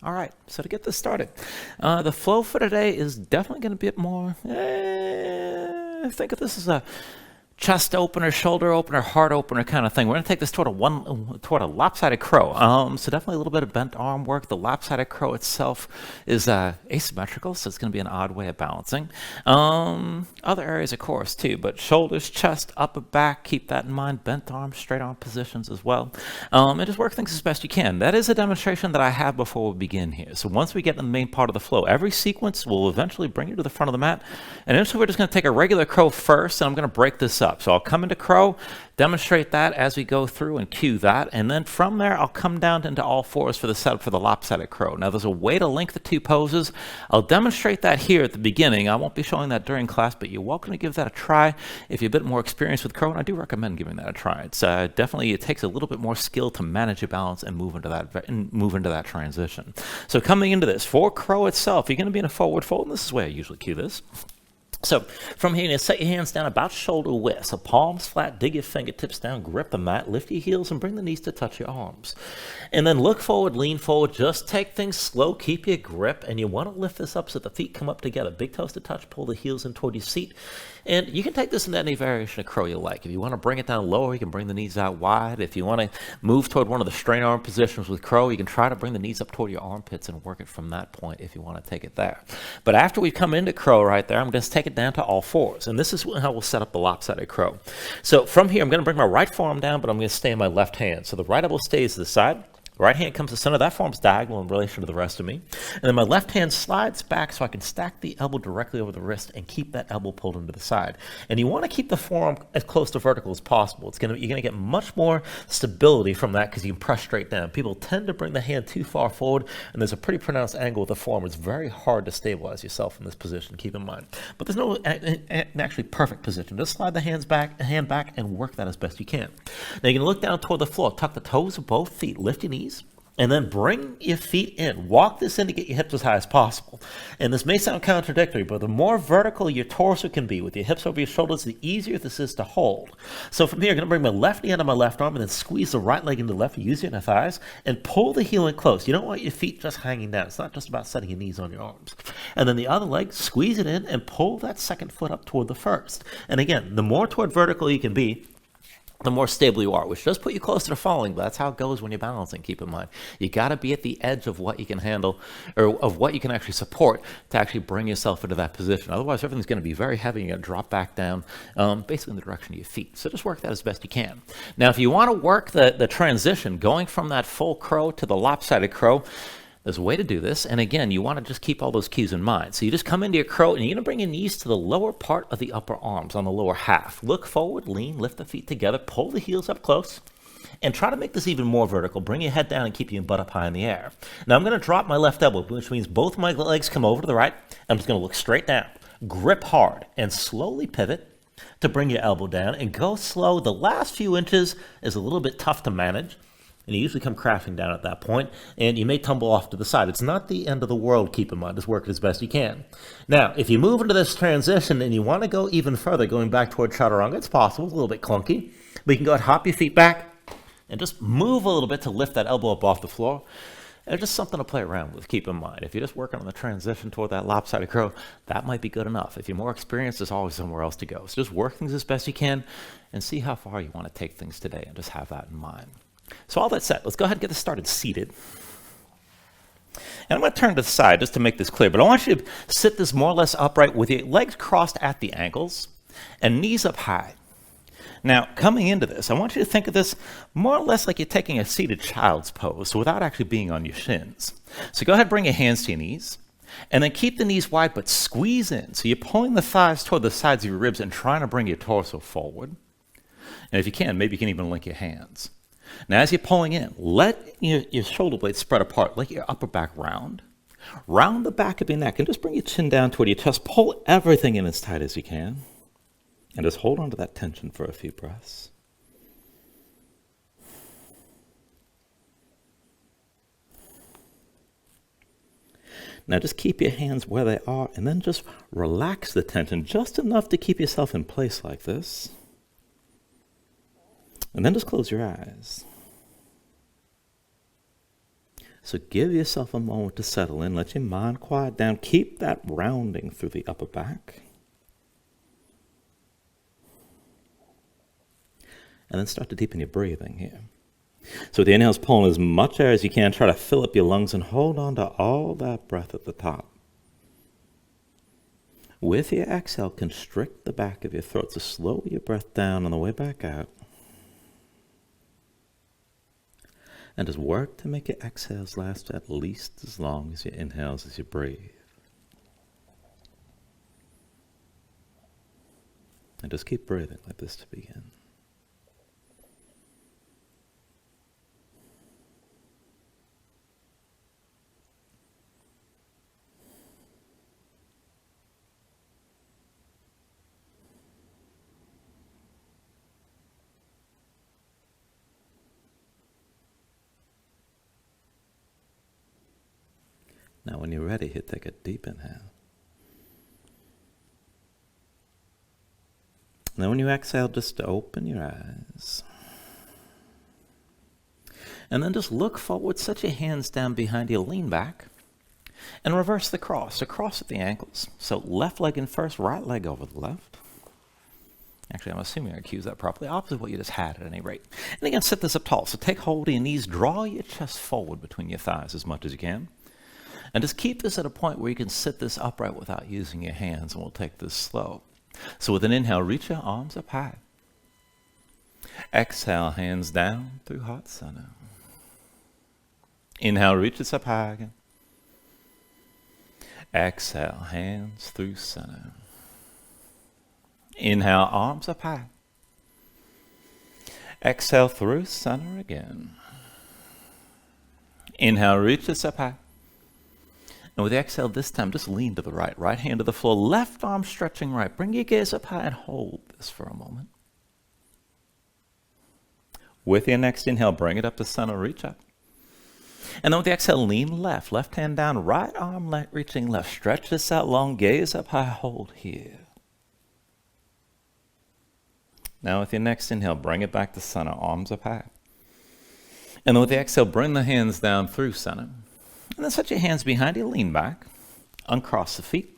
All right, so to get this started, the flow for today is definitely going to be a bit more, think of this as a chest opener, shoulder opener, heart opener kind of thing. We're going to take this toward a lopsided crow. So definitely a little bit of bent arm work. The lopsided crow itself is asymmetrical, so it's going to be an odd way of balancing. Other areas, of course, too, but shoulders, chest, upper back, keep that in mind. Bent arm, straight arm positions as well. And just work things as best you can. That is a demonstration that I have before we begin here. So once we get in the main part of the flow, every sequence will eventually bring you to the front of the mat. And initially, we're just going to take a regular crow first, and I'm going to break this up. So I'll come into crow, demonstrate that as we go through and cue that, and then from there I'll come down into all fours for the setup for the lopsided crow. Now there's a way to link the two poses. I'll demonstrate that here at the beginning. I won't be showing that during class, but you're welcome to give that a try if you're a bit more experienced with crow, and I do recommend giving that a try. It's definitely, it takes a little bit more skill to manage your balance and move into that transition. So coming into this, for crow itself, you're going to be in a forward fold, and this is where I usually cue this. So from here, you set your hands down about shoulder width. So palms flat, dig your fingertips down, grip the mat, lift your heels, and bring the knees to touch your arms. And then look forward, lean forward. Just take things slow, keep your grip, and you want to lift this up so the feet come up together. Big toes to touch, pull the heels in toward your seat. And you can take this into any variation of crow you like. If you want to bring it down lower, you can bring the knees out wide. If you want to move toward one of the strain arm positions with crow, you can try to bring the knees up toward your armpits and work it from that point if you want to take it there. But after we come into crow right there, I'm going to take it down to all fours. And this is how we'll set up the lopsided crow. So from here, I'm going to bring my right forearm down, but I'm going to stay in my left hand. So the right elbow stays to the side. The right hand comes to center. That form's diagonal in relation to the rest of me. And then my left hand slides back so I can stack the elbow directly over the wrist and keep that elbow pulled into the side. And you want to keep the forearm as close to vertical as possible. You're going to get much more stability from that because you can press straight down. People tend to bring the hand too far forward, and there's a pretty pronounced angle with the forearm. It's very hard to stabilize yourself in this position, keep in mind. But there's no actually perfect position. Just slide the hand back and work that as best you can. Now you're going to look down toward the floor. Tuck the toes of both feet. Lift your knees. And then bring your feet in. Walk this in to get your hips as high as possible. And this may sound contradictory, but the more vertical your torso can be with your hips over your shoulders, the easier this is to hold. So from here, I'm going to bring my left knee under my left arm and then squeeze the right leg into the left, use your inner thighs, and pull the heel in close. You don't want your feet just hanging down. It's not just about setting your knees on your arms. And then the other leg, squeeze it in and pull that second foot up toward the first. And again, the more toward vertical you can be, the more stable you are, which does put you close to the falling, but that's how it goes when you're balancing, keep in mind. You got to be at the edge of what you can handle, or of what you can actually support to actually bring yourself into that position. Otherwise, everything's going to be very heavy and you're going to drop back down, basically in the direction of your feet. So just work that as best you can. Now, if you want to work the transition, going from that full crow to the lopsided crow, there's a way to do this, and again, you want to just keep all those cues in mind. So you just come into your crow, and you're going to bring your knees to the lower part of the upper arms on the lower half. Look forward, lean, lift the feet together, pull the heels up close, and try to make this even more vertical. Bring your head down and keep your butt up high in the air. Now I'm going to drop my left elbow, which means both my legs come over to the right. I'm just going to look straight down, grip hard, and slowly pivot to bring your elbow down, and go slow. The last few inches is a little bit tough to manage. And you usually come crashing down at that point, and you may tumble off to the side. It's not the end of the world, keep in mind. Just work it as best you can. Now, if you move into this transition and you want to go even further, going back toward chaturanga, it's possible. It's a little bit clunky. But you can go ahead, hop your feet back, and just move a little bit to lift that elbow up off the floor. And just something to play around with, keep in mind. If you're just working on the transition toward that lopsided crow, that might be good enough. If you're more experienced, there's always somewhere else to go. So just work things as best you can and see how far you want to take things today, and just have that in mind. So all that said, let's go ahead and get this started seated. And I'm going to turn to the side just to make this clear, but I want you to sit this more or less upright with your legs crossed at the ankles and knees up high. Now, coming into this, I want you to think of this more or less like you're taking a seated child's pose, so without actually being on your shins. So go ahead and bring your hands to your knees, and then keep the knees wide, but squeeze in. So you're pulling the thighs toward the sides of your ribs and trying to bring your torso forward. And if you can, maybe you can even link your hands. Now, as you're pulling in, let your shoulder blades spread apart. Let your upper back round. Round the back of your neck and just bring your chin down toward your chest. Pull everything in as tight as you can. And just hold on to that tension for a few breaths. Now just keep your hands where they are and then just relax the tension just enough to keep yourself in place like this. And then just close your eyes. So give yourself a moment to settle in. Let your mind quiet down. Keep that rounding through the upper back. And then start to deepen your breathing here. So with the inhales, pull in as much air as you can. Try to fill up your lungs and hold on to all that breath at the top. With your exhale, constrict the back of your throat. So slow your breath down on the way back out. And just work to make your exhales last at least as long as your inhales as you breathe. And just keep breathing like this to begin. Now when you're ready, take a deep inhale. Now when you exhale, just open your eyes. And then just look forward, set your hands down behind you, lean back, and reverse the cross. So cross at the ankles. So left leg in first, right leg over the left. Actually, I'm assuming I cued that properly. Opposite what you just had at any rate. And again, sit this up tall. So take hold of your knees, draw your chest forward between your thighs as much as you can. And just keep this at a point where you can sit this upright without using your hands, and we'll take this slow. So with an inhale, reach your arms up high. Exhale, hands down through heart center. Inhale, reach us up high again. Exhale, hands through center. Inhale, arms up high. Exhale through center again. Inhale, reach us up high. And with the exhale this time, just lean to the right. Right hand to the floor, left arm stretching right. Bring your gaze up high and hold this for a moment. With your next inhale, bring it up to center, reach up. And then with the exhale, lean left. Left hand down, right arm reaching left. Stretch this out long, gaze up high, hold here. Now with your next inhale, bring it back to center, arms up high. And then with the exhale, bring the hands down through center. And then set your hands behind you, lean back, uncross the feet.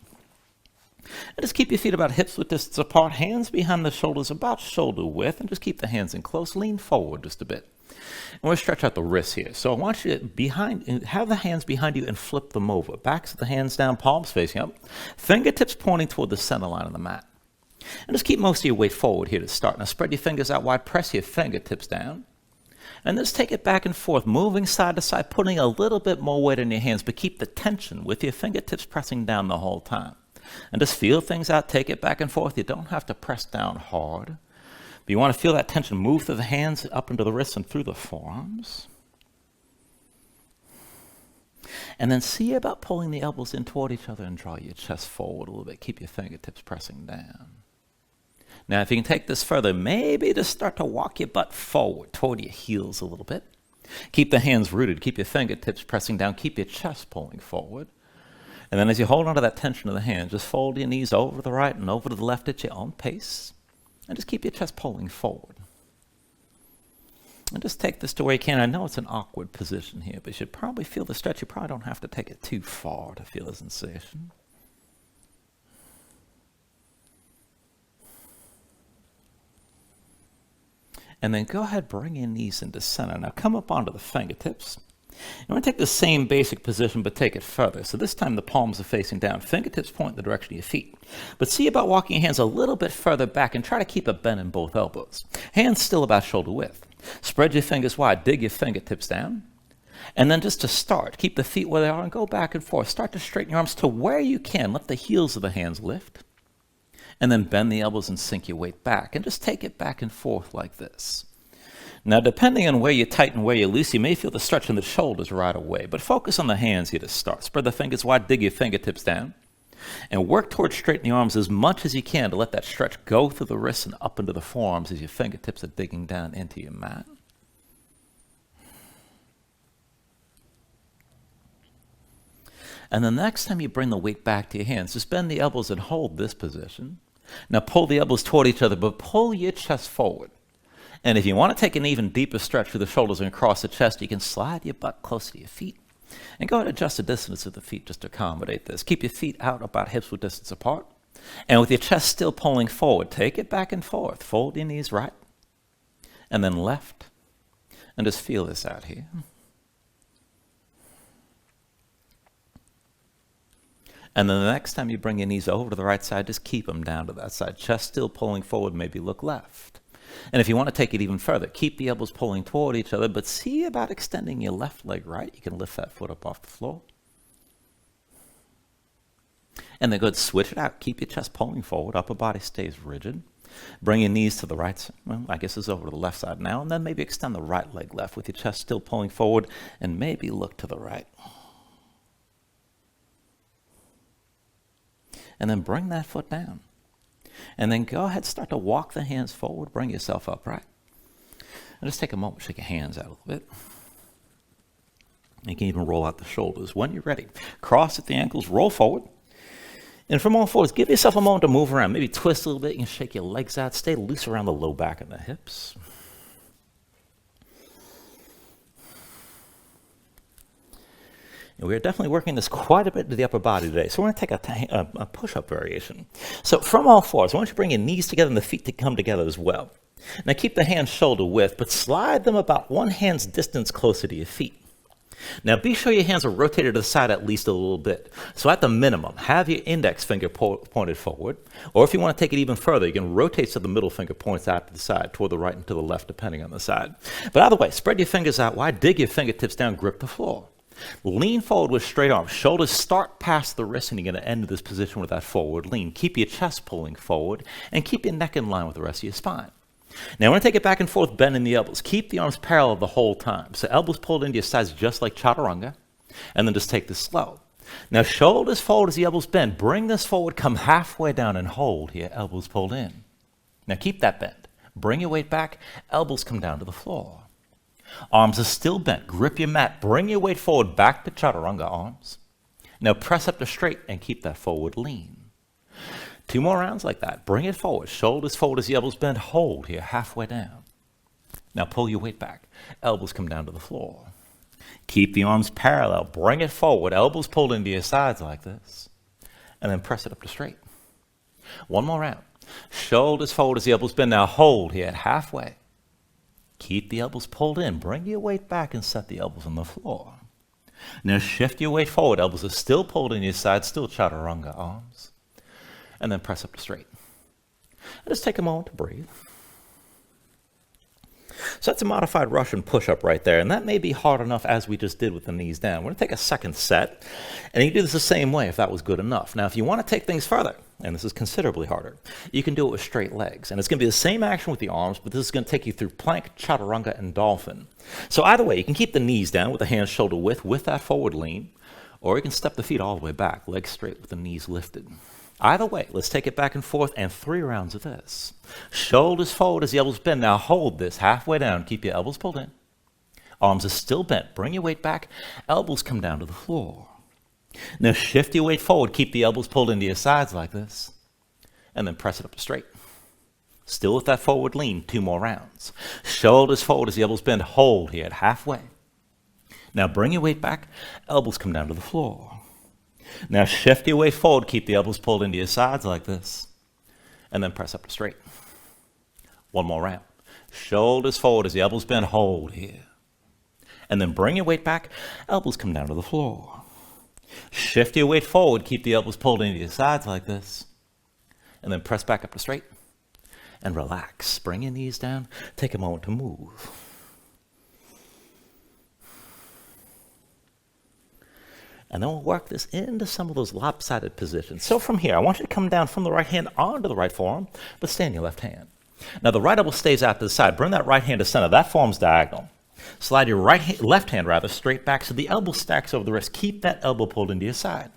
And just keep your feet about hips width distance apart, hands behind the shoulders about shoulder width, and just keep the hands in close, lean forward just a bit. And we'll stretch out the wrists here. So I want you to have the hands behind you and flip them over. Backs of the hands down, palms facing up, fingertips pointing toward the center line of the mat. And just keep most of your weight forward here to start. Now spread your fingers out wide, press your fingertips down. And just take it back and forth, moving side to side, putting a little bit more weight in your hands, but keep the tension with your fingertips pressing down the whole time. And just feel things out, take it back and forth. You don't have to press down hard. But you want to feel that tension move through the hands, up into the wrists and through the forearms. And then see about pulling the elbows in toward each other and draw your chest forward a little bit. Keep your fingertips pressing down. Now, if you can take this further, maybe just start to walk your butt forward toward your heels a little bit. Keep the hands rooted. Keep your fingertips pressing down. Keep your chest pulling forward. And then as you hold on to that tension of the hands, just fold your knees over to the right and over to the left at your own pace. And just keep your chest pulling forward. And just take this to where you can. I know it's an awkward position here, but you should probably feel the stretch. You probably don't have to take it too far to feel the sensation. And then go ahead, bring your knees into center. Now come up onto the fingertips. I'm going to take the same basic position, but take it further. So this time the palms are facing down. Fingertips point in the direction of your feet. But see about walking your hands a little bit further back and try to keep a bend in both elbows. Hands still about shoulder width. Spread your fingers wide, dig your fingertips down. And then just to start, keep the feet where they are and go back and forth. Start to straighten your arms to where you can. Let the heels of the hands lift. And then bend the elbows and sink your weight back. And just take it back and forth like this. Now, depending on where you tighten, where you loose, you may feel the stretch in the shoulders right away. But focus on the hands here to start. Spread the fingers wide, dig your fingertips down. And work towards straightening your arms as much as you can to let that stretch go through the wrists and up into the forearms as your fingertips are digging down into your mat. And the next time you bring the weight back to your hands, just bend the elbows and hold this position. Now pull the elbows toward each other, but pull your chest forward. And if you want to take an even deeper stretch through the shoulders and across the chest, you can slide your butt close to your feet. And go ahead and adjust the distance of the feet just to accommodate this. Keep your feet out about hip-width distance apart. And with your chest still pulling forward, take it back and forth. Fold your knees right and then left. And just feel this out here. And then the next time you bring your knees over to the right side, just keep them down to that side. Chest still pulling forward, maybe look left. And if you want to take it even further, keep the elbows pulling toward each other, but see about extending your left leg right. You can lift that foot up off the floor. And then go ahead and switch it out. Keep your chest pulling forward, upper body stays rigid. Bring your knees to the right side. Well, I guess it's over to the left side now. And then maybe extend the right leg left with your chest still pulling forward, and maybe look to the right. And then bring that foot down. And then go ahead, start to walk the hands forward, bring yourself upright. And just take a moment, shake your hands out a little bit. You can even roll out the shoulders when you're ready. Cross at the ankles, roll forward. And from all fours, give yourself a moment to move around. Maybe twist a little bit, you can shake your legs out, stay loose around the low back and the hips. And we're definitely working this quite a bit to the upper body today. So we're going to take a push-up variation. So from all fours, I want you to bring your knees together and the feet to come together as well. Now keep the hands shoulder width, but slide them about one hand's distance closer to your feet. Now be sure your hands are rotated to the side at least a little bit. So at the minimum, have your index finger pointed forward. Or if you want to take it even further, you can rotate so the middle finger points out to the side, toward the right and to the left, depending on the side. But either way, spread your fingers out wide, dig your fingertips down, grip the floor. Lean forward with straight arms. Shoulders start past the wrist, and you're going to end this position with that forward lean. Keep your chest pulling forward, and keep your neck in line with the rest of your spine. Now, I want to take it back and forth, bending the elbows. Keep the arms parallel the whole time. So elbows pulled into your sides just like chaturanga, and then just take this slow. Now, shoulders forward as the elbows bend. Bring this forward, come halfway down, and hold here, elbows pulled in. Now, keep that bend. Bring your weight back, elbows come down to the floor. Arms are still bent. Grip your mat. Bring your weight forward back to chaturanga arms. Now press up to straight and keep that forward lean. 2 more rounds like that. Bring it forward. Shoulders forward as the elbows bend. Hold here halfway down. Now pull your weight back. Elbows come down to the floor. Keep the arms parallel. Bring it forward. Elbows pulled into your sides like this. And then press it up to straight. 1 more round. Shoulders forward as the elbows bend. Now hold here halfway. Keep the elbows pulled in. Bring your weight back and set the elbows on the floor. Now shift your weight forward. Elbows are still pulled in your sides, still chaturanga arms. And then press up to straight. And just take a moment to breathe. So that's a modified Russian push-up right there, and that may be hard enough as we just did with the knees down. We're going to take a second set, and you can do this the same way if that was good enough. Now, if you want to take things further, and this is considerably harder, you can do it with straight legs. And it's going to be the same action with the arms, but this is going to take you through plank, chaturanga, and dolphin. So either way, you can keep the knees down with the hands shoulder width with that forward lean, or you can step the feet all the way back, legs straight with the knees lifted. Either way, let's take it back and forth, and 3 rounds of this. Shoulders forward as the elbows bend. Now hold this halfway down. Keep your elbows pulled in. Arms are still bent. Bring your weight back. Elbows come down to the floor. Now shift your weight forward. Keep the elbows pulled into your sides like this. And then press it up to straight. Still with that forward lean, 2 more rounds. Shoulders forward as the elbows bend. Hold here at halfway. Now bring your weight back. Elbows come down to the floor. Now shift your weight forward, keep the elbows pulled into your sides like this, and then press up to straight. 1 more round. Shoulders forward as the elbows bend, hold here. And then bring your weight back, elbows come down to the floor. Shift your weight forward, keep the elbows pulled into your sides like this, and then press back up to straight. And relax. Bring your knees down, take a moment to move. And then we'll work this into some of those lopsided positions. So from here, I want you to come down from the right hand onto the right forearm, but stay in your left hand. Now the right elbow stays out to the side. Bring that right hand to center. That forearm's diagonal. Slide your left hand straight back so the elbow stacks over the wrist. Keep that elbow pulled into your side.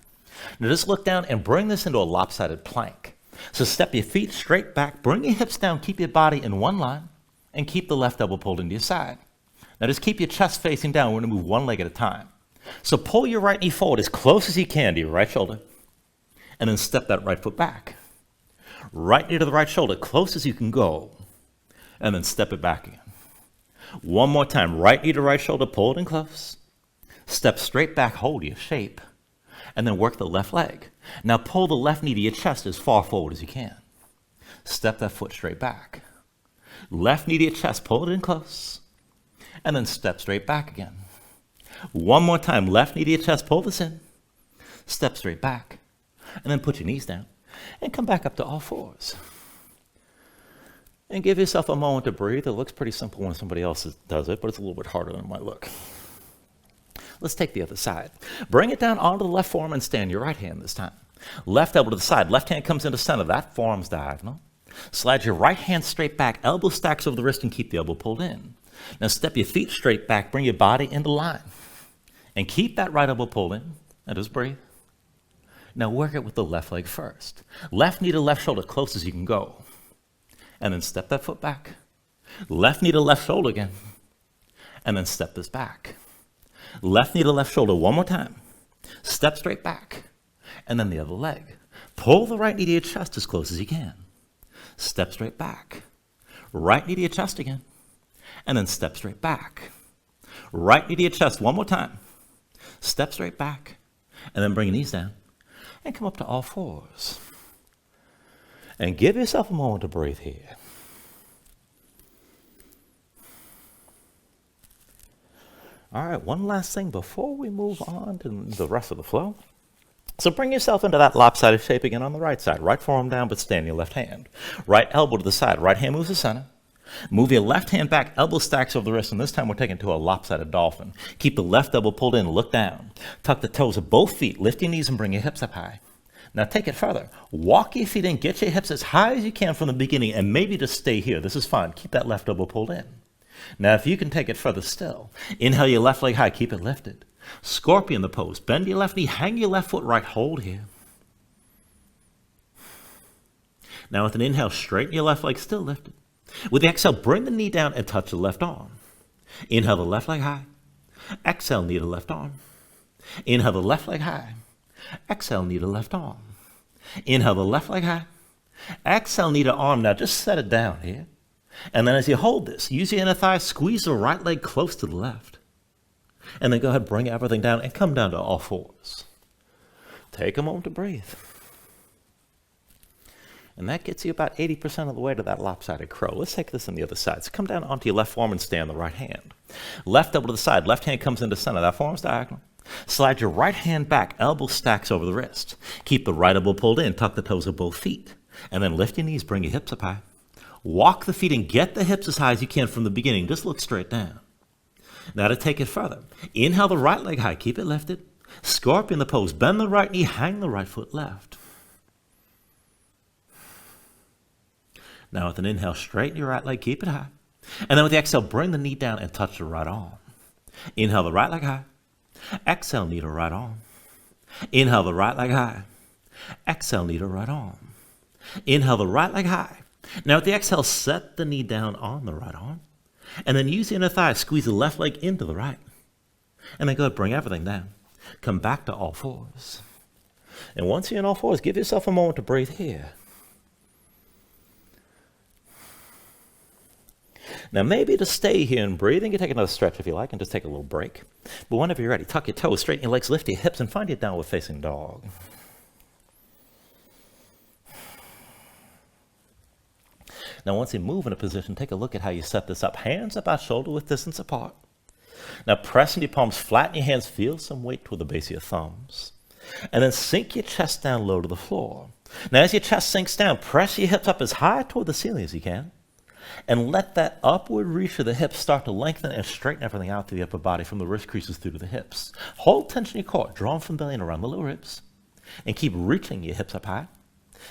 Now just look down and bring this into a lopsided plank. So step your feet straight back, bring your hips down, keep your body in one line, and keep the left elbow pulled into your side. Now just keep your chest facing down. We're going to move 1 leg at a time. So pull your right knee forward as close as you can to your right shoulder, and then step that right foot back. Right knee to the right shoulder, close as you can go, and then step it back again. 1 more time, right knee to right shoulder, pull it in close. Step straight back, hold your shape, and then work the left leg. Now pull the left knee to your chest as far forward as you can. Step that foot straight back. Left knee to your chest, pull it in close, and then step straight back again. One more time, left knee to your chest, pull this in, step straight back, and then put your knees down, and come back up to all fours. And give yourself a moment to breathe. It looks pretty simple when somebody else does it, but it's a little bit harder than it might look. Let's take the other side. Bring it down onto the left forearm and stand your right hand this time. Left elbow to the side. Left hand comes into center. That forearm's diagonal. Slide your right hand straight back. Elbow stacks over the wrist and keep the elbow pulled in. Now step your feet straight back. Bring your body into line. And keep that right elbow pulled in. And just breathe. Now work it with the left leg first. Left knee to left shoulder, close as you can go. And then step that foot back. Left knee to left shoulder again. And then step this back. Left knee to left shoulder one more time. Step straight back. And then the other leg. Pull the right knee to your chest as close as you can. Step straight back. Right knee to your chest again. And then step straight back. Right knee to your chest one more time. Step straight back. And then bring your knees down. And come up to all fours. And give yourself a moment to breathe here. All right, one last thing before we move on to the rest of the flow. So bring yourself into that lopsided shape again on the right side. Right forearm down, but stand your left hand. Right elbow to the side. Right hand moves to center. Move your left hand back, elbow stacks over the wrist, and this time we're taking to a lopsided dolphin. Keep the left elbow pulled in, look down. Tuck the toes of both feet, lift your knees and bring your hips up high. Now take it further. Walk your feet in, get your hips as high as you can from the beginning, and maybe just stay here. This is fine. Keep that left elbow pulled in. Now if you can take it further still, inhale your left leg high, keep it lifted. Scorpion the pose. Bend your left knee, hang your left foot right, hold here. Now with an inhale, straighten your left leg, still lifted. With the exhale, bring the knee down and touch the left arm. Inhale the left leg high. Exhale, knee to left arm. Inhale the left leg high. Exhale, knee to left arm. Inhale the left leg high. Exhale, knee to arm. Now just set it down here. And then as you hold this, use your inner thigh, squeeze the right leg close to the left. And then go ahead, bring everything down and come down to all fours. Take a moment to breathe. And that gets you about 80% of the way to that lopsided crow. Let's take this on the other side. So come down onto your left forearm and stay on the right hand. Left elbow to the side. Left hand comes into center. That forearm's diagonal. Slide your right hand back. Elbow stacks over the wrist. Keep the right elbow pulled in. Tuck the toes of both feet. And then lift your knees. Bring your hips up high. Walk the feet and get the hips as high as you can from the beginning. Just look straight down. Now to take it further. Inhale the right leg high. Keep it lifted. Scorpion the pose. Bend the right knee. Hang the right foot left. Now with an inhale, straighten your right leg, keep it high. And then with the exhale, bring the knee down and touch the right arm. Inhale the right leg high. Exhale, knee to right arm. Inhale the right leg high. Exhale, knee to right arm. Inhale the right leg high. Now with the exhale, set the knee down on the right arm. And then use the inner thigh, squeeze the left leg into the right. And then go ahead, bring everything down. Come back to all fours. And once you're in all fours, give yourself a moment to breathe here. Now maybe to stay here and breathe, you can take another stretch if you like and just take a little break. But whenever you're ready, tuck your toes, straighten your legs, lift your hips, and find your downward facing dog. Now once you move in a position, take a look at how you set this up. Hands about shoulder width distance apart. Now press into your palms, flatten your hands, feel some weight toward the base of your thumbs. And then sink your chest down low to the floor. Now as your chest sinks down, press your hips up as high toward the ceiling as you can. And let that upward reach of the hips start to lengthen and straighten everything out through the upper body from the wrist creases through to the hips. Hold tension in your core, draw them from belly and around the lower ribs. And keep reaching your hips up high.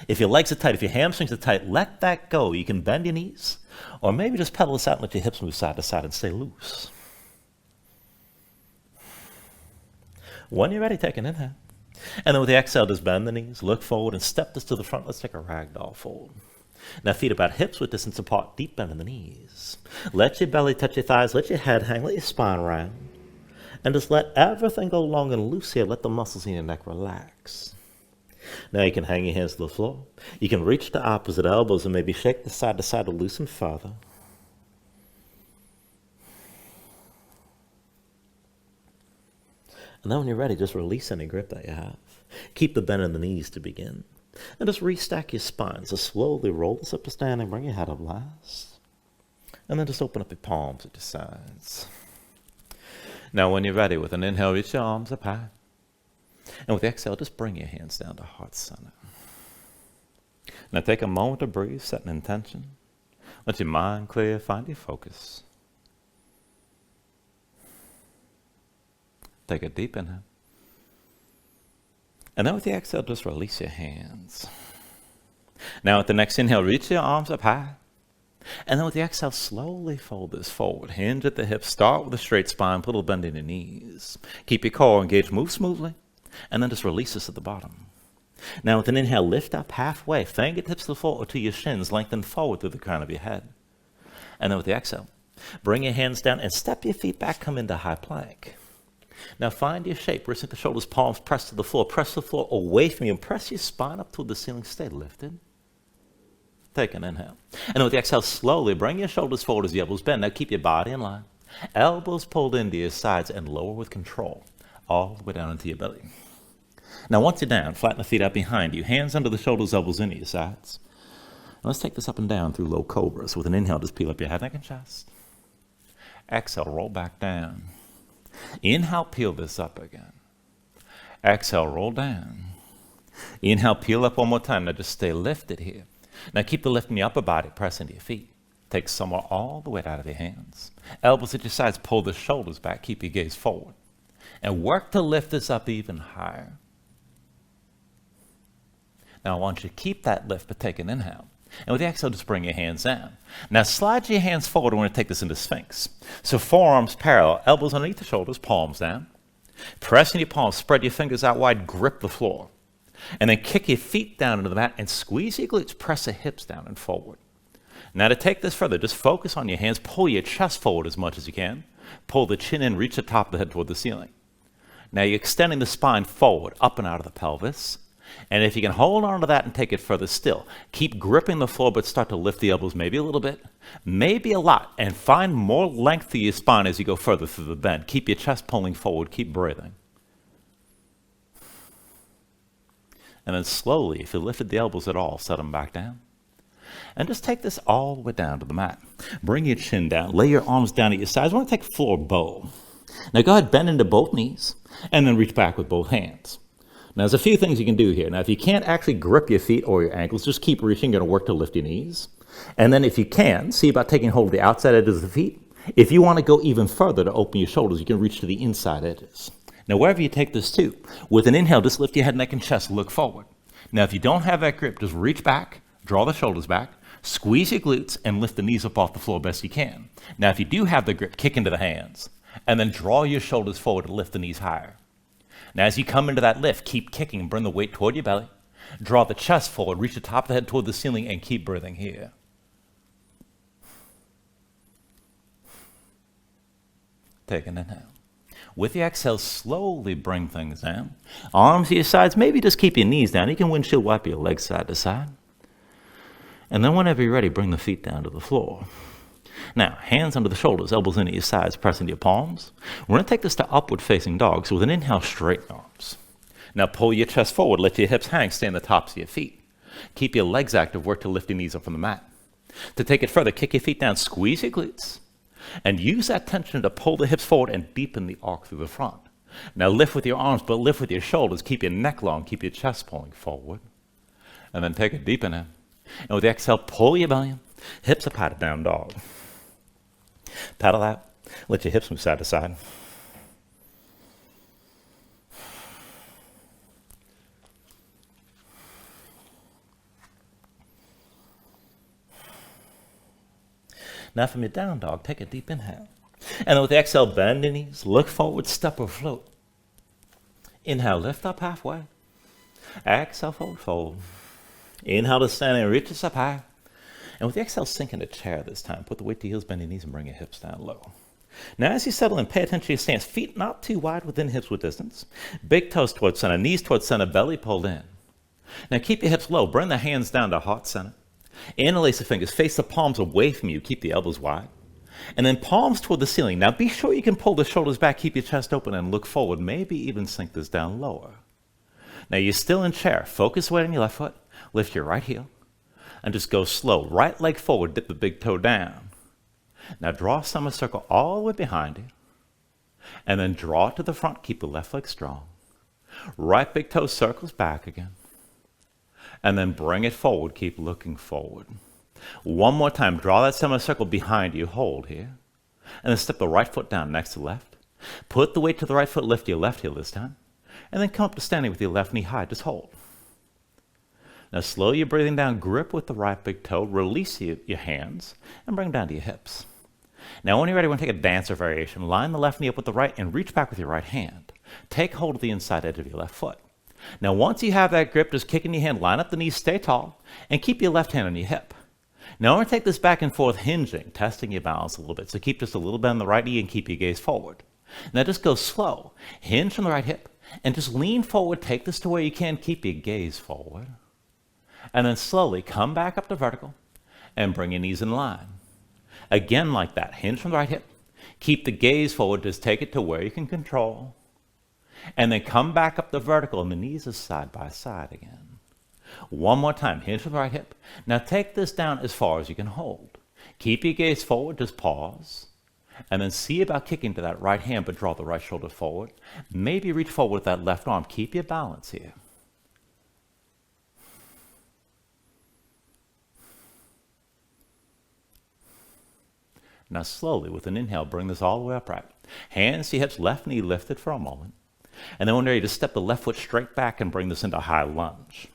If your legs are tight, if your hamstrings are tight, let that go. You can bend your knees, or maybe just pedal this out and let your hips move side to side and stay loose. When you're ready, take an inhale. And then with the exhale, just bend the knees, look forward, and step this to the front. Let's take a ragdoll fold. Now feet about hips width distance apart, deep bend in the knees. Let your belly touch your thighs, let your head hang, let your spine round. And just let everything go long and loose here. Let the muscles in your neck relax. Now you can hang your hands to the floor. You can reach to opposite elbows and maybe shake the side to side to loosen further. And then when you're ready, just release any grip that you have. Keep the bend in the knees to begin. And just restack your spine. So slowly roll this up to standing, bring your head up last. And then just open up your palms at your sides. Now when you're ready, with an inhale, reach your arms up high. And with the exhale, just bring your hands down to heart center. Now take a moment to breathe, set an intention. Let your mind clear, find your focus. Take a deep inhale. And then with the exhale, just release your hands. Now with the next inhale, reach your arms up high. And then with the exhale, slowly fold this forward. Hinge at the hips. Start with a straight spine. Put a little bend in your knees. Keep your core engaged. Move smoothly. And then just release this at the bottom. Now with an inhale, lift up halfway. Fingertips to the floor or to your shins. Lengthen forward through the crown of your head. And then with the exhale, bring your hands down and step your feet back. Come into high plank. Now find your shape. Wrists at the shoulders, palms press to the floor. Press the floor away from you and press your spine up toward the ceiling. Stay lifted. Take an inhale. And then with the exhale, slowly bring your shoulders forward as the elbows bend. Now keep your body in line. Elbows pulled into your sides and lower with control. All the way down into your belly. Now once you're down, flatten the feet out behind you. Hands under the shoulders, elbows into your sides. Now let's take this up and down through low cobras. With an inhale, just peel up your head, neck, and chest. Exhale, roll back down. Inhale, peel this up again. Exhale, roll down. Inhale, peel up one more time. Now just stay lifted here. Now keep the lift in your upper body, press into your feet. Take some more all the way out of your hands. Elbows at your sides, pull the shoulders back, keep your gaze forward. And work to lift this up even higher. Now I want you to keep that lift, but take an inhale. And with the exhale, just bring your hands down. Now slide your hands forward. We're going to take this into Sphinx. So forearms parallel, elbows underneath the shoulders, palms down. Press in your palms, spread your fingers out wide, grip the floor. And then kick your feet down into the mat and squeeze your glutes, press the hips down and forward. Now to take this further, just focus on your hands, pull your chest forward as much as you can. Pull the chin in, reach the top of the head toward the ceiling. Now you're extending the spine forward, up and out of the pelvis. And if you can hold on to that and take it further still, keep gripping the floor, but start to lift the elbows maybe a little bit, maybe a lot, and find more length to your spine as you go further through the bend. Keep your chest pulling forward, keep breathing. And then slowly, if you lifted the elbows at all, set them back down. And just take this all the way down to the mat. Bring your chin down, lay your arms down at your sides. I want to take a floor bow. Now go ahead, bend into both knees, and then reach back with both hands. Now, there's a few things you can do here. Now, if you can't actually grip your feet or your ankles, just keep reaching. You're going to work to lift your knees. And then if you can, see about taking hold of the outside edges of the feet. If you want to go even further to open your shoulders, you can reach to the inside edges. Now, wherever you take this to, with an inhale, just lift your head, neck, and chest, look forward. Now, if you don't have that grip, just reach back, draw the shoulders back, squeeze your glutes, and lift the knees up off the floor best you can. Now, if you do have the grip, kick into the hands, and then draw your shoulders forward to lift the knees higher. Now, as you come into that lift, keep kicking and bring the weight toward your belly. Draw the chest forward, reach the top of the head toward the ceiling, and keep breathing here. Take an inhale. With the exhale, slowly bring things down. Arms to your sides, maybe just keep your knees down. You can windshield wipe your legs side to side. And then whenever you're ready, bring the feet down to the floor. Now, hands under the shoulders, elbows into your sides, press into your palms. We're going to take this to upward facing dog. So with an inhale, straighten arms. Now pull your chest forward, let your hips hang, stay on the tops of your feet. Keep your legs active, work to lift your knees up from the mat. To take it further, kick your feet down, squeeze your glutes, and use that tension to pull the hips forward and deepen the arc through the front. Now lift with your arms, but lift with your shoulders. Keep your neck long, keep your chest pulling forward. And then take a deep inhale. And with the exhale, pull your belly in, hips up high to down dog. Paddle out, let your hips move side to side. Now from your down dog, take a deep inhale. And then with the exhale, bend your knees, look forward, step or float. Inhale, lift up halfway. Exhale, forward fold. Inhale to stand and reach us up high. And with the exhale, sink in a chair this time. Put the weight to your heels, bend your knees, and bring your hips down low. Now as you settle in, pay attention to your stance. Feet not too wide within hips with distance. Big toes towards center, knees towards center, belly pulled in. Now keep your hips low. Bring the hands down to heart center. Interlace the fingers. Face the palms away from you. Keep the elbows wide. And then palms toward the ceiling. Now be sure you can pull the shoulders back, keep your chest open, and look forward. Maybe even sink this down lower. Now you're still in chair. Focus weight on your left foot. Lift your right heel. And just go slow. Right leg forward, dip the big toe down. Now draw a semicircle all the way behind you. And then draw it to the front. Keep the left leg strong. Right big toe circles back again. And then bring it forward. Keep looking forward. One more time. Draw that semicircle behind you. Hold here. And then step the right foot down next to left. Put the weight to the right foot. Lift your left heel this time. And then come up to standing with your left knee high. Just hold. Now slow your breathing down. Grip with the right big toe. Release your hands. And bring them down to your hips. Now when you're ready, we're going to take a dancer variation. Line the left knee up with the right and reach back with your right hand. Take hold of the inside edge of your left foot. Now once you have that grip, just kick in your hand, line up the knees, stay tall, and keep your left hand on your hip. Now we're going to take this back and forth, hinging, testing your balance a little bit. So keep just a little bend on the right knee and keep your gaze forward. Now just go slow. Hinge from the right hip, and just lean forward. Take this to where you can. Keep your gaze forward. And then slowly come back up to vertical, and bring your knees in line. Again like that. Hinge from the right hip. Keep the gaze forward. Just take it to where you can control. And then come back up to vertical, and the knees are side by side again. One more time. Hinge from the right hip. Now take this down as far as you can hold. Keep your gaze forward. Just pause. And then see about kicking to that right hand, but draw the right shoulder forward. Maybe reach forward with that left arm. Keep your balance here. Now slowly, with an inhale, bring this all the way upright. Hands to your hips, left knee lifted for a moment. And then when you're ready, just step the left foot straight back and bring this into a high lunge.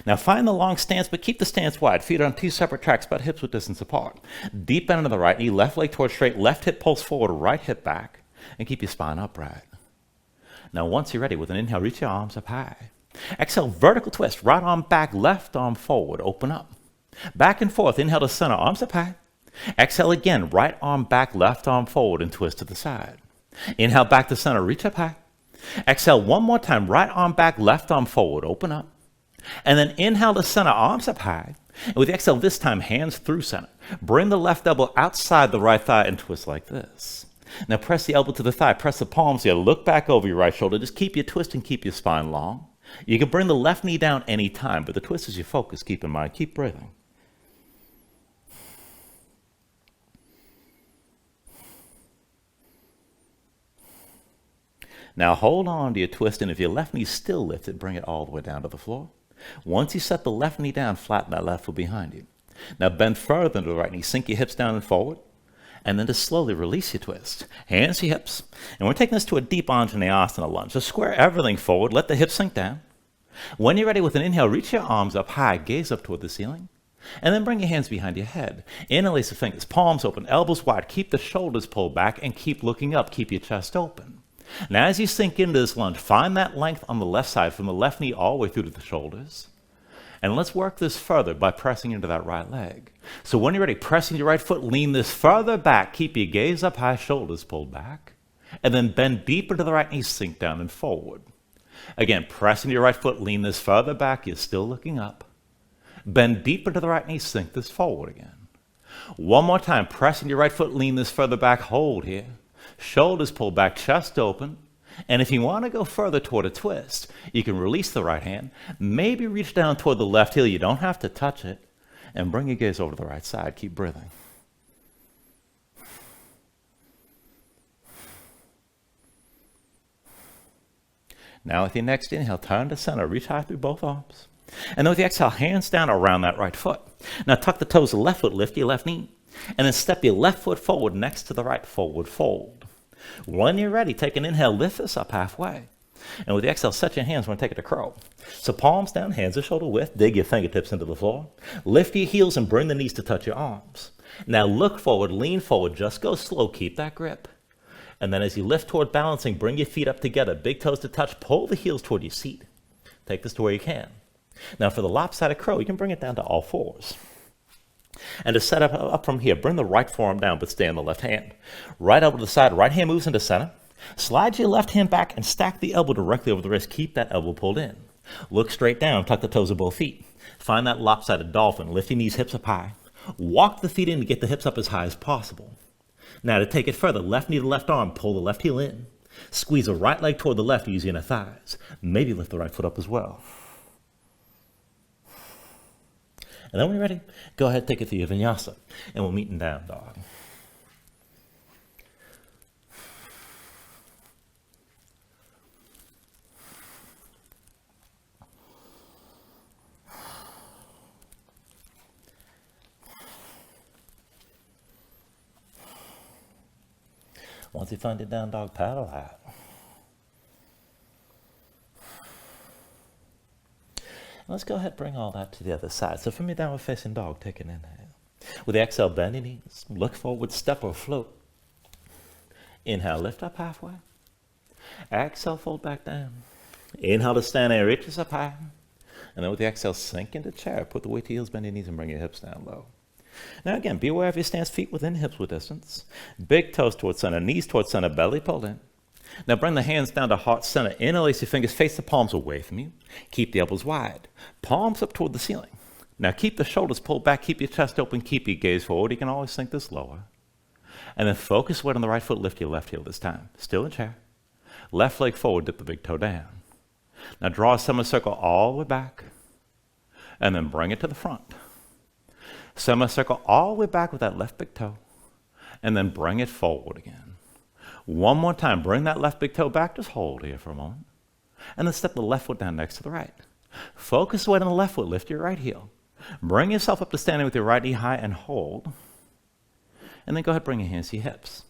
Now find the long stance, but keep the stance wide. Feet on two separate tracks, about hips width distance apart. Deep bend into the right knee, left leg towards straight, left hip pulls forward, right hip back, and keep your spine upright. Now once you're ready, with an inhale, reach your arms up high. Exhale, vertical twist, right arm back, left arm forward, open up. Back and forth, inhale to center, arms up high. Exhale again, right arm back, left arm forward, and twist to the side. Inhale back to center, reach up high. Exhale one more time, right arm back, left arm forward, open up. And then inhale to center, arms up high. And with the exhale this time, hands through center. Bring the left elbow outside the right thigh and twist like this. Now press the elbow to the thigh, press the palms here, look back over your right shoulder. Just keep your twist and keep your spine long. You can bring the left knee down any time, but the twist is your focus. Keep in mind, keep breathing. Now hold on to your twist, and if your left knee's still lifted, bring it all the way down to the floor. Once you set the left knee down, flatten that left foot behind you. Now bend further to the right knee, sink your hips down and forward, and then just slowly release your twist. Hands to your hips, and we're taking this to a deep Anjaneyasana lunge. So square everything forward, let the hips sink down. When you're ready, with an inhale, reach your arms up high, gaze up toward the ceiling, and then bring your hands behind your head. Interlace the fingers, palms open, elbows wide, keep the shoulders pulled back, and keep looking up, keep your chest open. Now as you sink into this lunge, find that length on the left side from the left knee all the way through to the shoulders. And let's work this further by pressing into that right leg. So when you're ready, pressing your right foot, lean this further back. Keep your gaze up high, shoulders pulled back. And then bend deeper to the right knee, sink down and forward. Again, pressing your right foot, lean this further back. You're still looking up. Bend deeper to the right knee, sink this forward again. One more time, pressing your right foot, lean this further back, hold here. Shoulders pulled back, chest open. And if you want to go further toward a twist, you can release the right hand, maybe reach down toward the left heel. You don't have to touch it. And bring your gaze over to the right side. Keep breathing. Now with your next inhale, turn to center. Reach high through both arms. And then with the exhale, hands down around that right foot. Now tuck the toes of the left foot, lift your left knee. And then step your left foot forward next to the right, forward fold. When you're ready, take an inhale, lift this up halfway. And with the exhale, set your hands, we're going to take it to crow. So palms down, hands at shoulder width, dig your fingertips into the floor. Lift your heels and bring the knees to touch your arms. Now look forward, lean forward, just go slow, keep that grip. And then as you lift toward balancing, bring your feet up together, big toes to touch, pull the heels toward your seat. Take this to where you can. Now for the lopsided crow, you can bring it down to all fours. And to set up from here, bring the right forearm down, but stay on the left hand. Right elbow to the side, right hand moves into center. Slide your left hand back and stack the elbow directly over the wrist. Keep that elbow pulled in. Look straight down, tuck the toes of both feet. Find that lopsided dolphin, lift your knees, hips up high. Walk the feet in to get the hips up as high as possible. Now to take it further, left knee to left arm, pull the left heel in. Squeeze the right leg toward the left using the thighs. Maybe lift the right foot up as well. And then when you're ready, go ahead and take it to your Vinyasa, and we'll meet in down dog. Once you find your down dog, paddle out. Let's go ahead and bring all that to the other side. So from your downward facing dog, take an inhale. With the exhale, bend your knees, look forward, step or float. Inhale, lift up halfway. Exhale, fold back down. Inhale to stand and reach up high. And then with the exhale, sink into chair. Put the weight to heels, bend your knees, and bring your hips down low. Now again, be aware of your stance, feet within hips width distance. Big toes towards center, knees towards center, belly pulled in. Now bring the hands down to heart center. Interlace your fingers, face the palms away from you. Keep the elbows wide. Palms up toward the ceiling. Now keep the shoulders pulled back, keep your chest open, keep your gaze forward. You can always sink this lower. And then focus weight on the right foot, lift your left heel this time. Still in chair. Left leg forward, dip the big toe down. Now draw a semicircle all the way back. And then bring it to the front. Semicircle all the way back with that left big toe. And then bring it forward again. One more time, bring that left big toe back, just hold here for a moment. And then step the left foot down next to the right. Focus weight on the left foot, lift your right heel. Bring yourself up to standing with your right knee high and hold. And then go ahead and bring your hands to your hips.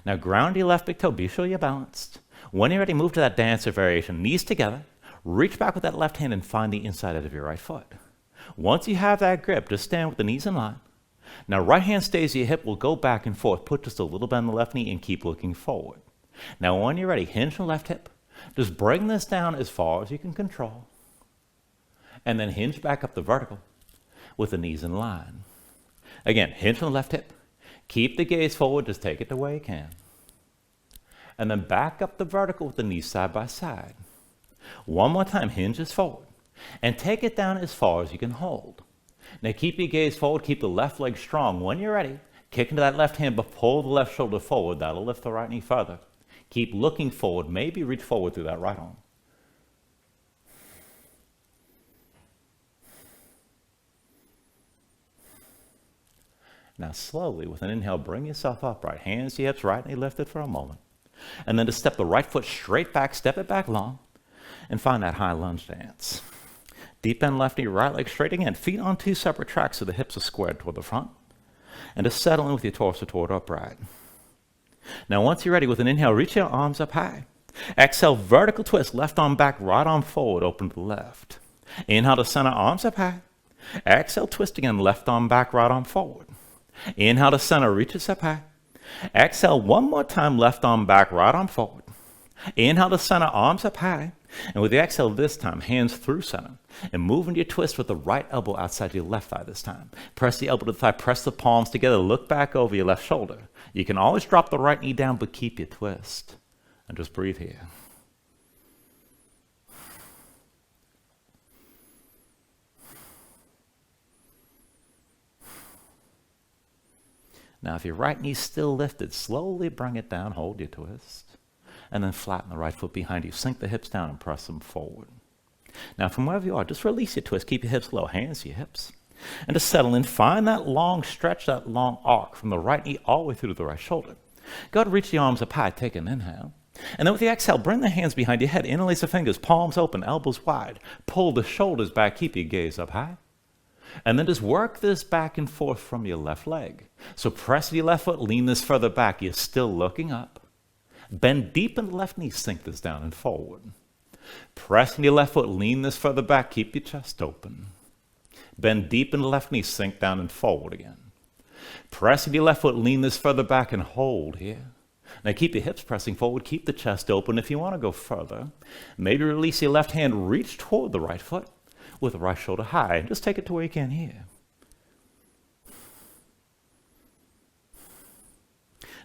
Now ground your left big toe, be sure you're balanced. When you're ready, move to that dancer variation. Knees together, reach back with that left hand and find the inside edge of your right foot. Once you have that grip, just stand with the knees in line. Now right hand stays your hip, will go back and forth. Put just a little bend in the left knee and keep looking forward. Now when you're ready, hinge the left hip. Just bring this down as far as you can control. And then hinge back up the vertical with the knees in line. Again, hinge on the left hip. Keep the gaze forward, just take it the way you can. And then back up the vertical with the knees side by side. One more time, hinges forward. And take it down as far as you can hold. Now keep your gaze forward, keep the left leg strong. When you're ready, kick into that left hand, but pull the left shoulder forward. That'll lift the right knee further. Keep looking forward, maybe reach forward through that right arm. Now slowly, with an inhale, bring yourself upright. Hands to your hips, right knee lifted for a moment. And then to step the right foot straight back, step it back long, and find that high lunge dance. Deep bend left knee, right leg straight again. Feet on two separate tracks so the hips are squared toward the front. And just settle in with your torso toward upright. Now once you're ready, with an inhale, reach your arms up high. Exhale, vertical twist, left arm back, right arm forward, open to the left. Inhale to center, arms up high. Exhale, twist again, left arm back, right arm forward. Inhale to center, reaches up high. Exhale, one more time, left arm back, right arm forward. Inhale to center, arms up high. And with the exhale this time, hands through center. And move into your twist with the right elbow outside your left thigh this time. Press the elbow to the thigh, press the palms together, look back over your left shoulder. You can always drop the right knee down, but keep your twist. And just breathe here. Now if your right knee's still lifted, slowly bring it down, hold your twist. And then flatten the right foot behind you. Sink the hips down and press them forward. Now from wherever you are, just release your twist. Keep your hips low, hands to your hips. And just settle in. Find that long stretch, that long arc from the right knee all the way through to the right shoulder. Go ahead and reach the arms up high. Take an inhale. And then with the exhale, bring the hands behind your head. Interlace the fingers, palms open, elbows wide. Pull the shoulders back. Keep your gaze up high. And then just work this back and forth from your left leg. So press your left foot, lean this further back. You're still looking up. Bend deep in the left knee, sink this down and forward. Press in your left foot, lean this further back, keep your chest open. Bend deep in the left knee, sink down and forward again. Press in your left foot, lean this further back and hold here. Now keep your hips pressing forward, keep the chest open. If you want to go further, maybe release your left hand, reach toward the right foot with the right shoulder high. And just take it to where you can here.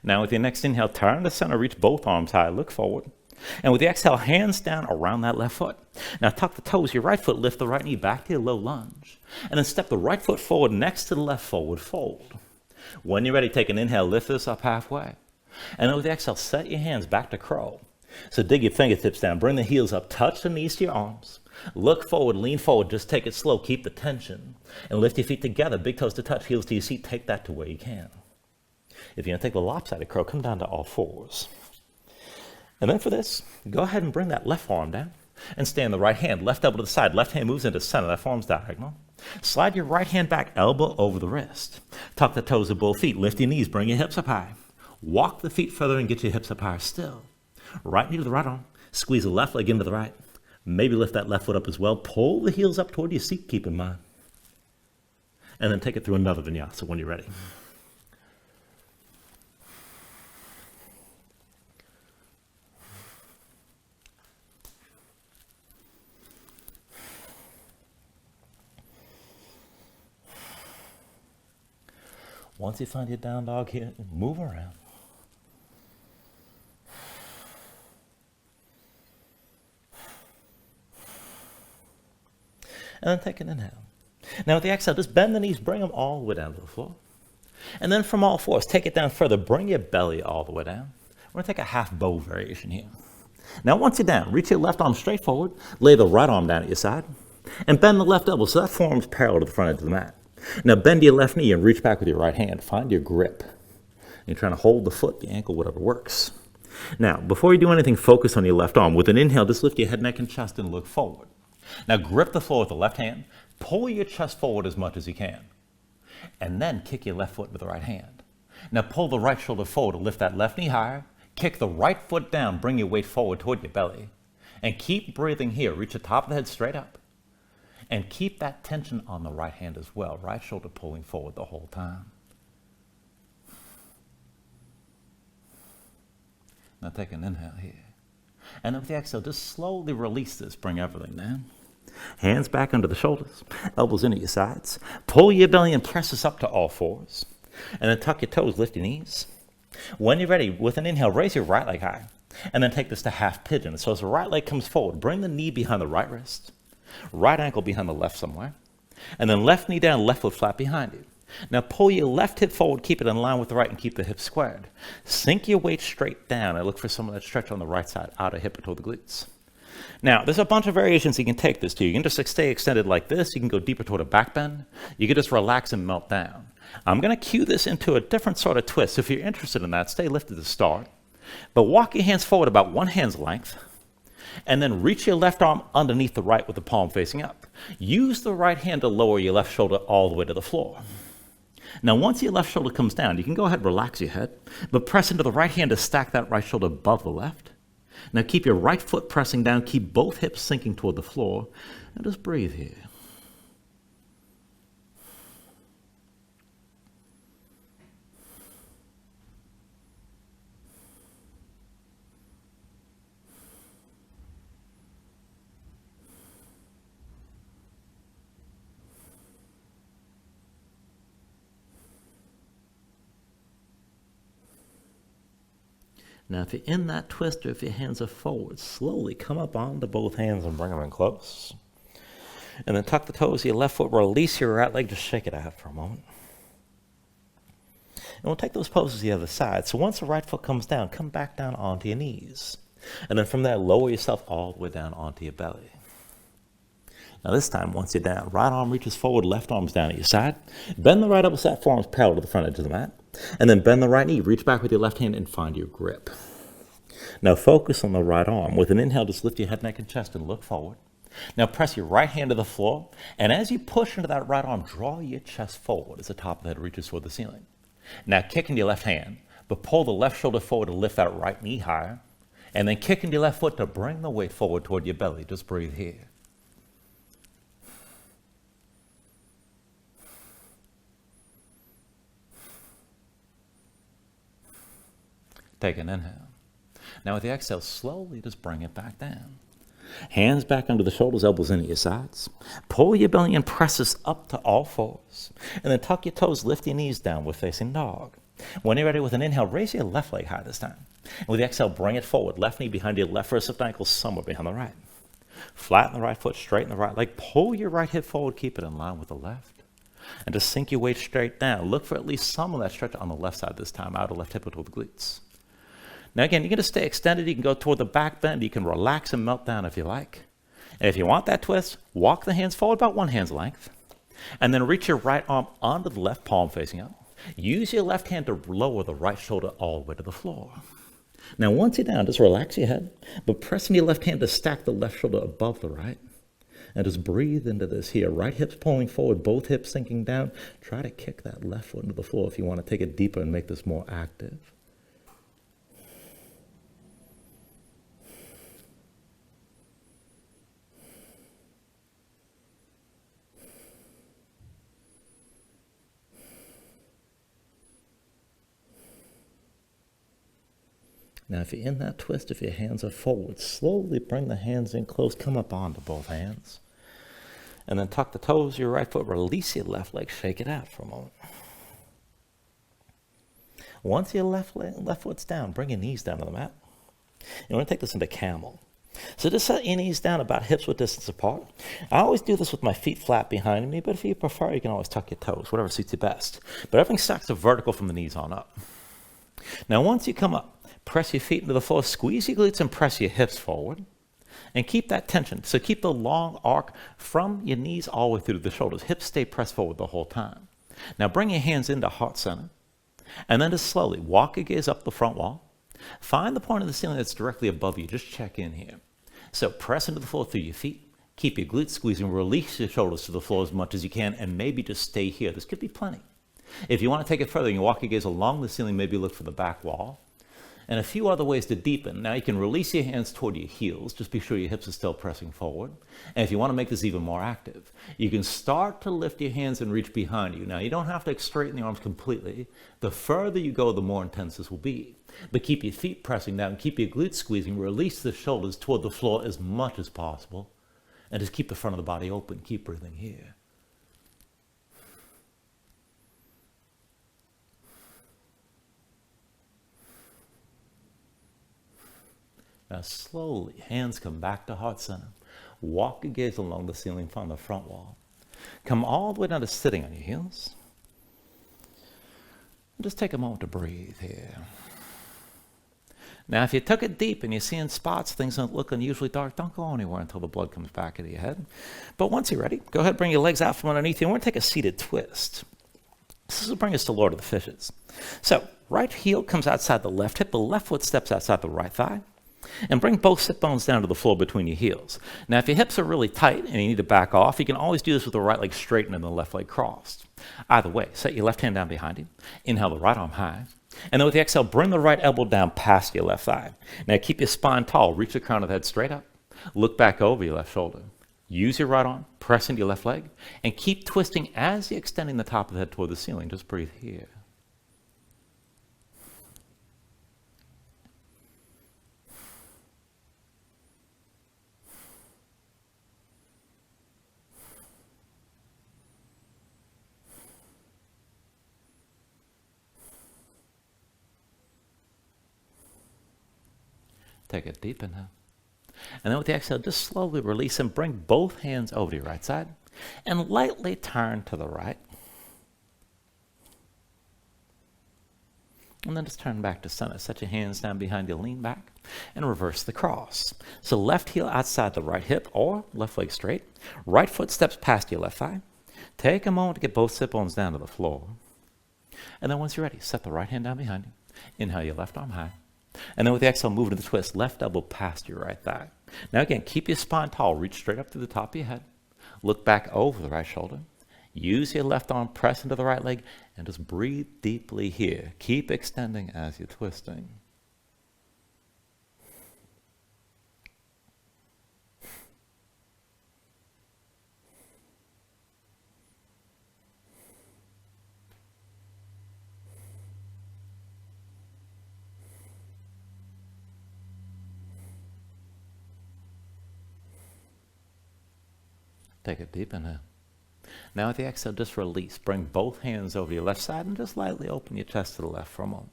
Now with your next inhale, turn to center, reach both arms high, look forward. And with the exhale, hands down around that left foot. Now tuck the toes, your right foot, lift the right knee back to your low lunge. And then step the right foot forward next to the left, forward fold. When you're ready, take an inhale, lift this up halfway. And then with the exhale, set your hands back to crow. So dig your fingertips down, bring the heels up, touch the knees to your arms. Look forward, lean forward, just take it slow, keep the tension. And lift your feet together, big toes to touch, heels to your seat, take that to where you can. If you're gonna take the lopsided crow, come down to all fours. And then for this, go ahead and bring that left arm down and stand the right hand, left elbow to the side, left hand moves into center, that form's diagonal. Slide your right hand back, elbow over the wrist. Tuck the toes of both feet, lift your knees, bring your hips up high. Walk the feet further and get your hips up higher still. Right knee to the right arm, squeeze the left leg into the right. Maybe lift that left foot up as well. Pull the heels up toward your seat, keep in mind. And then take it through another vinyasa when you're ready. Once you find your down dog here, move around. And then take an inhale. Now with the exhale, just bend the knees, bring them all the way down to the floor. And then from all fours, take it down further, bring your belly all the way down. We're gonna take a half bow variation here. Now once you're down, reach your left arm straight forward, lay the right arm down at your side, and bend the left elbow so that form's parallel to the front edge of the mat. Now bend your left knee and reach back with your right hand. Find your grip. You're trying to hold the foot, the ankle, whatever works. Now, before you do anything, focus on your left arm. With an inhale, just lift your head, neck, and chest and look forward. Now grip the floor with the left hand. Pull your chest forward as much as you can. And then kick your left foot with the right hand. Now pull the right shoulder forward to lift that left knee higher. Kick the right foot down, bring your weight forward toward your belly. And keep breathing here. Reach the top of the head straight up. And keep that tension on the right hand as well. Right shoulder pulling forward the whole time. Now take an inhale here. And with the exhale, just slowly release this. Bring everything down. Hands back under the shoulders. Elbows into your sides. Pull your belly and press this up to all fours. And then tuck your toes, lift your knees. When you're ready, with an inhale, raise your right leg high. And then take this to half pigeon. So as the right leg comes forward, bring the knee behind the right wrist. Right ankle behind the left somewhere. And then left knee down, left foot flat behind you. Now pull your left hip forward, keep it in line with the right, and keep the hips squared. Sink your weight straight down and look for some of that stretch on the right side, outer hip toward the glutes. Now, there's a bunch of variations you can take this to. You can just stay extended like this. You can go deeper toward a back bend. You can just relax and melt down. I'm going to cue this into a different sort of twist. So if you're interested in that, stay lifted to start. But walk your hands forward about one hand's length. And then reach your left arm underneath the right with the palm facing up. Use the right hand to lower your left shoulder all the way to the floor. Now, once your left shoulder comes down, you can go ahead and relax your head, but press into the right hand to stack that right shoulder above the left. Now, keep your right foot pressing down, keep both hips sinking toward the floor, and just breathe here. Now, if you're in that twist or if your hands are forward, slowly come up onto both hands and bring them in close. And then tuck the toes of your left foot, release your right leg, just shake it out for a moment. And we'll take those poses the other side. So once the right foot comes down, come back down onto your knees. And then from there, lower yourself all the way down onto your belly. Now this time, once you're down, right arm reaches forward, left arm's down at your side. Bend the right elbow so that forearm's parallel to the front edge of the mat. And then bend the right knee, reach back with your left hand and find your grip. Now focus on the right arm. With an inhale, just lift your head, neck, and chest and look forward. Now press your right hand to the floor. And as you push into that right arm, draw your chest forward as the top of the head reaches toward the ceiling. Now kick into your left hand, but pull the left shoulder forward to lift that right knee higher. And then kick into your left foot to bring the weight forward toward your belly. Just breathe here. Take an inhale. Now with the exhale, slowly just bring it back down. Hands back under the shoulders, elbows into your sides. Pull your belly and press this up to all fours. And then tuck your toes, lift your knees down with facing dog. When you're ready with an inhale, raise your left leg high this time. And with the exhale, bring it forward. Left knee behind your left wrist, left ankle somewhere behind the right. Flatten the right foot, straighten the right leg. Pull your right hip forward, keep it in line with the left. And just sink your weight straight down. Look for at least some of that stretch on the left side this time, out of the left hip toward the glutes. Now again, you're going to stay extended. You can go toward the back bend. You can relax and melt down if you like. And if you want that twist, walk the hands forward about one hand's length. And then reach your right arm onto the left palm facing up. Use your left hand to lower the right shoulder all the way to the floor. Now once you're down, just relax your head, but pressing your left hand to stack the left shoulder above the right. And just breathe into this here. Right hip's pulling forward, both hips sinking down. Try to kick that left foot into the floor if you want to take it deeper and make this more active. Now, if you're in that twist, if your hands are forward, slowly bring the hands in close, come up onto both hands. And then tuck the toes of your right foot, release your left leg, shake it out for a moment. Once your left foot's down, bring your knees down to the mat. You want to take this into camel. So just set your knees down about hips width distance apart. I always do this with my feet flat behind me, but if you prefer, you can always tuck your toes, whatever suits you best. But everything starts to vertical from the knees on up. Now, once you come up, press your feet into the floor, squeeze your glutes and press your hips forward. And keep that tension. So keep the long arc from your knees all the way through to the shoulders. Hips stay pressed forward the whole time. Now bring your hands into heart center. And then just slowly walk your gaze up the front wall. Find the point of the ceiling that's directly above you. Just check in here. So press into the floor through your feet. Keep your glutes squeezing. Release your shoulders to the floor as much as you can. And maybe just stay here. This could be plenty. If you want to take it further, you can walk your gaze along the ceiling. Maybe look for the back wall. And a few other ways to deepen. Now you can release your hands toward your heels. Just be sure your hips are still pressing forward. And if you want to make this even more active, you can start to lift your hands and reach behind you. Now you don't have to straighten the arms completely. The further you go, the more intense this will be. But keep your feet pressing down, keep your glutes squeezing, release the shoulders toward the floor as much as possible. And just keep the front of the body open. Keep breathing here. Now slowly, hands come back to heart center. Walk your gaze along the ceiling from the front wall. Come all the way down to sitting on your heels. And just take a moment to breathe here. Now if you took it deep and you're seeing spots, things don't look unusually dark, don't go anywhere until the blood comes back into your head. But once you're ready, go ahead and bring your legs out from underneath you. And we're going to take a seated twist. This will bring us to Lord of the Fishes. So right heel comes outside the left hip, the left foot steps outside the right thigh. And bring both sit bones down to the floor between your heels. Now, if your hips are really tight and you need to back off, you can always do this with the right leg straightened and the left leg crossed. Either way, set your left hand down behind you. Inhale the right arm high. And then with the exhale, bring the right elbow down past your left thigh. Now, keep your spine tall. Reach the crown of the head straight up. Look back over your left shoulder. Use your right arm, press into your left leg, and keep twisting as you're extending the top of the head toward the ceiling. Just breathe here. Take a deep inhale. And then with the exhale, just slowly release and bring both hands over to your right side and lightly turn to the right. And then just turn back to center. Set your hands down behind you, lean back, and reverse the cross. So left heel outside the right hip or left leg straight. Right foot steps past your left thigh. Take a moment to get both sit bones down to the floor. And then once you're ready, set the right hand down behind you. Inhale your left arm high. And then with the exhale, move into the twist. Left elbow past your right thigh. Now again, keep your spine tall. Reach straight up to the top of your head. Look back over the right shoulder. Use your left arm, press into the right leg, and just breathe deeply here. Keep extending as you're twisting. Take a deep inhale. Now with the exhale, just release. Bring both hands over your left side and just lightly open your chest to the left for a moment.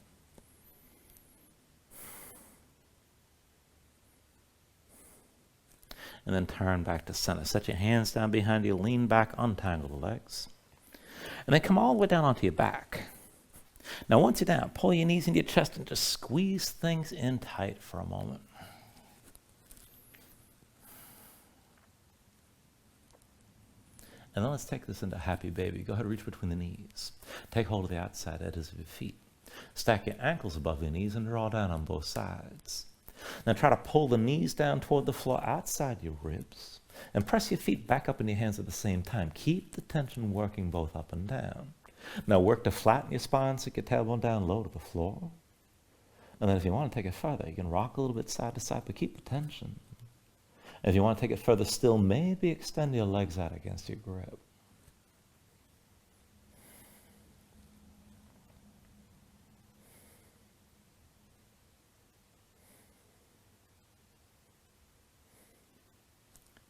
And then turn back to center. Set your hands down behind you, lean back, untangle the legs. And then come all the way down onto your back. Now once you're down, pull your knees into your chest and just squeeze things in tight for a moment. And then let's take this into happy baby. Go ahead and reach between the knees. Take hold of the outside edges of your feet. Stack your ankles above your knees and draw down on both sides. Now try to pull the knees down toward the floor outside your ribs. And press your feet back up in your hands at the same time. Keep the tension working both up and down. Now work to flatten your spine, stick your tailbone down low to the floor. And then if you want to take it further, you can rock a little bit side to side, but keep the tension. If you want to take it further still, maybe extend your legs out against your grip.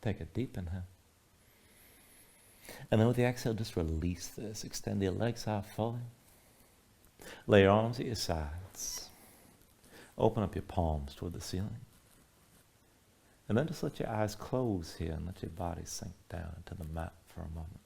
Take a deep inhale. And then with the exhale, just release this. Extend your legs out fully. Lay your arms at your sides. Open up your palms toward the ceiling. And then just let your eyes close here and let your body sink down into the mat for a moment.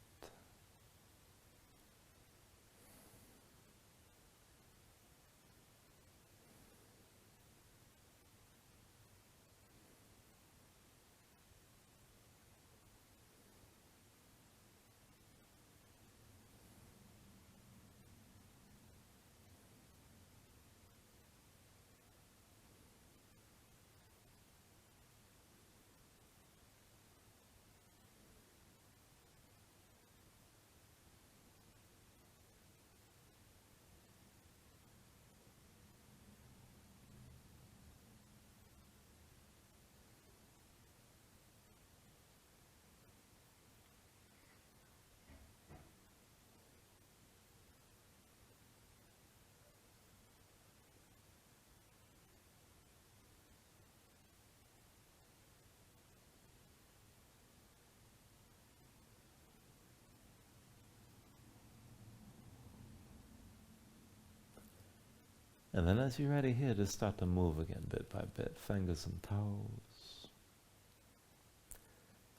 And then as you're ready here, just start to move again bit by bit, fingers and toes,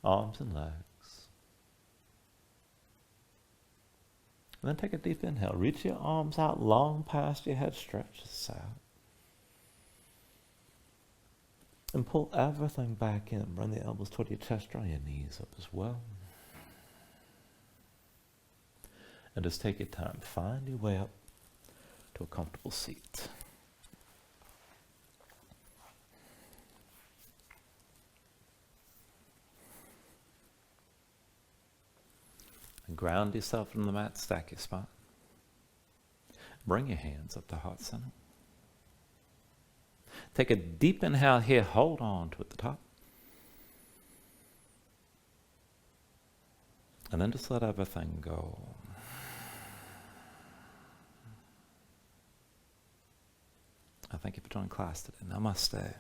arms and legs. And then take a deep inhale. Reach your arms out long past your head, stretch this out. And pull everything back in. Bring the elbows toward your chest, draw your knees up as well. And just take your time. Find your way up to a comfortable seat. And ground yourself from the mat, stack your spine. Bring your hands up to heart center. Take a deep inhale here, hold on to at the top. And then just let everything go. I thank you for joining class today. Namaste.